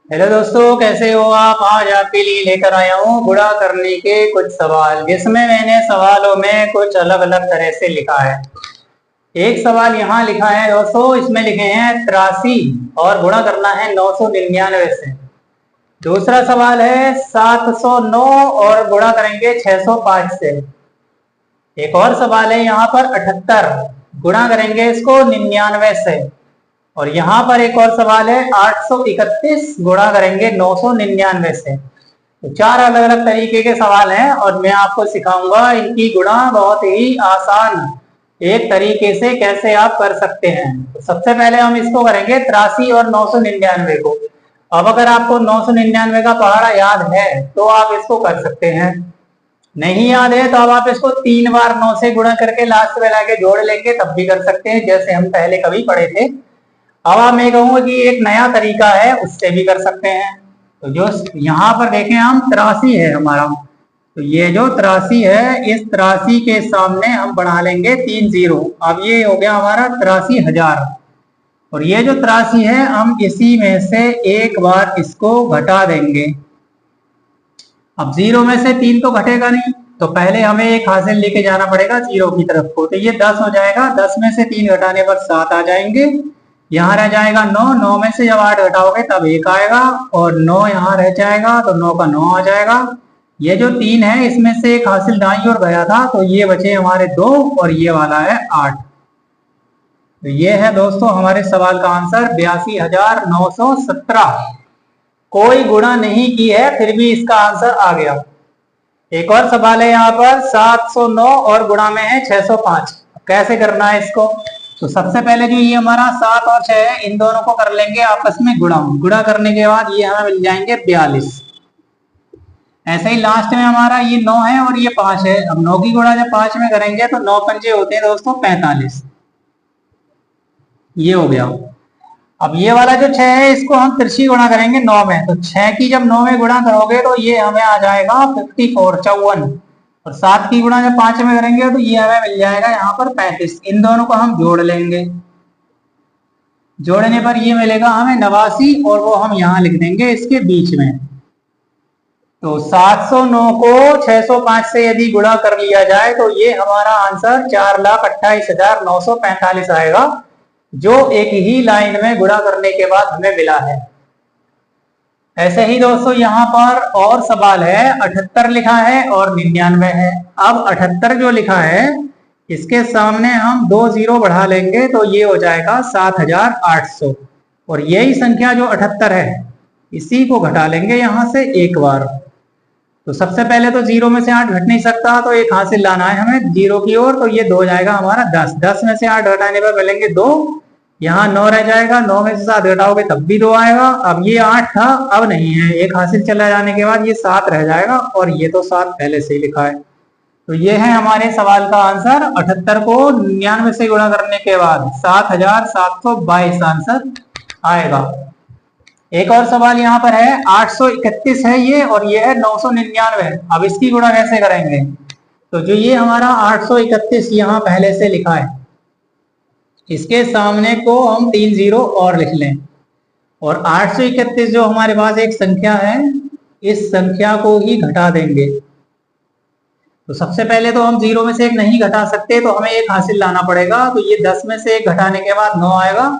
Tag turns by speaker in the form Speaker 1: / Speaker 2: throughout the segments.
Speaker 1: Hello दोस्तों, कैसे हो आप। आज आपके लिए लेकर आया हूँ गुणा करने के कुछ सवाल, जिसमें मैंने सवालों में कुछ अलग अलग तरह से लिखा है। एक सवाल यहाँ लिखा है दोस्तों, इसमें लिखे हैं 83 और गुणा करना है 999 से। दूसरा सवाल है 709 और गुणा करेंगे 605 से। एक और सवाल है यहाँ पर 78, गुणा करेंगे इसको 99 से। और यहाँ पर एक और सवाल है 831 गुणा करेंगे 999 से। तो चार अलग अलग तरीके के सवाल हैं और मैं आपको सिखाऊंगा इनकी गुणा बहुत ही आसान एक तरीके से कैसे आप कर सकते हैं। तो सबसे पहले हम इसको करेंगे 83 और 999 को। अब अगर आपको 999 का पहाड़ा याद है तो आप इसको कर सकते हैं, नहीं याद है तो अब आप इसको 3 बार 9 से गुणा करके लास्ट में लाके जोड़ लेंगे तब भी कर सकते हैं, जैसे हम पहले कभी पढ़े थे। अब मैं कहूंगा कि एक नया तरीका है, उससे भी कर सकते हैं। तो जो यहाँ पर देखें हम 83 है हमारा, तो ये जो 83 है इस 83 के सामने हम बढ़ा लेंगे 3 जीरो। अब ये हो गया हमारा 83,000। और ये जो 83 है हम इसी में से एक बार इसको घटा देंगे। अब जीरो में से 3 तो घटेगा नहीं, तो पहले हमें एक हासिल लेके जाना पड़ेगा जीरो की तरफ को। तो ये 10 हो जाएगा, 10 में से 3 घटाने पर 7 आ जाएंगे। यहाँ रह जाएगा 9, 9 में से जब 8 घटाओगे तब 1 आएगा, और 9 यहाँ रह जाएगा तो 9 का 9 आ जाएगा। ये जो 3 है इसमें से एक हासिल दाईं ओर गया था, तो ये बचे हमारे 2 और ये वाला है 8। तो ये है दोस्तों हमारे सवाल का आंसर 82,917। कोई गुणा नहीं की है फिर भी इसका आंसर आ गया। एक और सवाल है यहाँ पर 709 और गुणा में है 605। कैसे करना है इसको। तो सबसे पहले जो ये हमारा 7 और 6 है इन दोनों को कर लेंगे आपस में गुणा। गुणा करने के बाद ये हमें मिल जाएंगे 42। ऐसे ही लास्ट में हमारा ये 9 है और ये 5 है। अब 9 की गुणा जब 5 में करेंगे तो 9 पंजे होते हैं दोस्तों 45। ये हो गया। अब ये वाला जो 6 है इसको हम तिरछी गुणा करेंगे 9 में। तो 6 की जब 9 में गुणा करोगे तो ये हमें आ जाएगा 54। और 7 की गुणा जब 5 में करेंगे तो ये हमें मिल जाएगा यहाँ पर 35। इन दोनों को हम जोड़ लेंगे। जोड़ने पर ये मिलेगा हमें 89 और वो हम यहाँ लिख देंगे इसके बीच में। तो 709 को 605 से यदि गुणा कर लिया जाए तो ये हमारा आंसर 4,28,945 आएगा, जो एक ही लाइन में गुणा करने के बाद हमें मिला है। ऐसे ही दोस्तों यहाँ पर और सवाल है 78 लिखा है और 99 है। अब 78 जो लिखा है इसके सामने हम 2 जीरो बढ़ा लेंगे तो ये हो जाएगा 7,800। और यही संख्या जो 78 है इसी को घटा लेंगे यहाँ से एक बार। तो सबसे पहले तो जीरो में से 8 घट नहीं सकता, तो एक हासिल लाना है हमें जीरो की ओर। तो ये 2 हो जाएगा हमारा 10। 10 में से 8 घटाने पर मिलेंगे 2। यहाँ 9 रह जाएगा, 9 में से 7 घटाओगे तब भी 2 आएगा। अब ये 8 था, अब नहीं है, एक हासिल चला जाने के बाद ये 7 रह जाएगा, और ये तो 7 पहले से ही लिखा है। तो ये है हमारे सवाल का आंसर। 78 को 99 से गुणा करने के बाद 7,722 आंसर आएगा। एक और सवाल यहाँ पर है 831 है ये, और ये है 999। अब इसकी गुणा कैसे करेंगे। तो जो ये हमारा 831 यहाँ पहले से लिखा है इसके सामने को हम 3 जीरो और लिख लें। और 831 जो हमारे पास एक संख्या है इस संख्या को ही घटा देंगे। तो सबसे पहले तो हम जीरो में से एक नहीं घटा सकते, तो हमें एक हासिल लाना पड़ेगा। तो ये 10 में से एक घटाने के बाद 9 आएगा,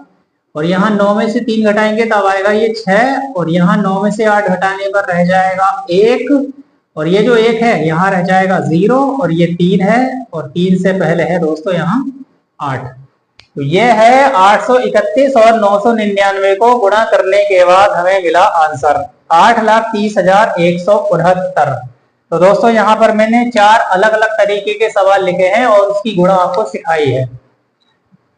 Speaker 1: और यहाँ 9 में से 3 घटाएंगे तब आएगा ये 6। और यहाँ 9 में से 8 घटाने पर रह जाएगा 1, और ये जो 1 है यहाँ रह जाएगा 0, और ये 3 है, और 3 से पहले है दोस्तों यहाँ 8। तो ये है 831 और 999 को गुणा करने के बाद हमें मिला आंसर 8,30,169। तो दोस्तों यहाँ पर मैंने 4 अलग अलग तरीके के सवाल लिखे हैं और उसकी गुणा आपको सिखाई है।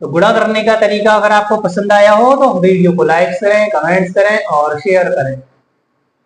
Speaker 1: तो गुणा करने का तरीका अगर आपको पसंद आया हो तो वीडियो को लाइक करें, कमेंट्स करें और शेयर करें।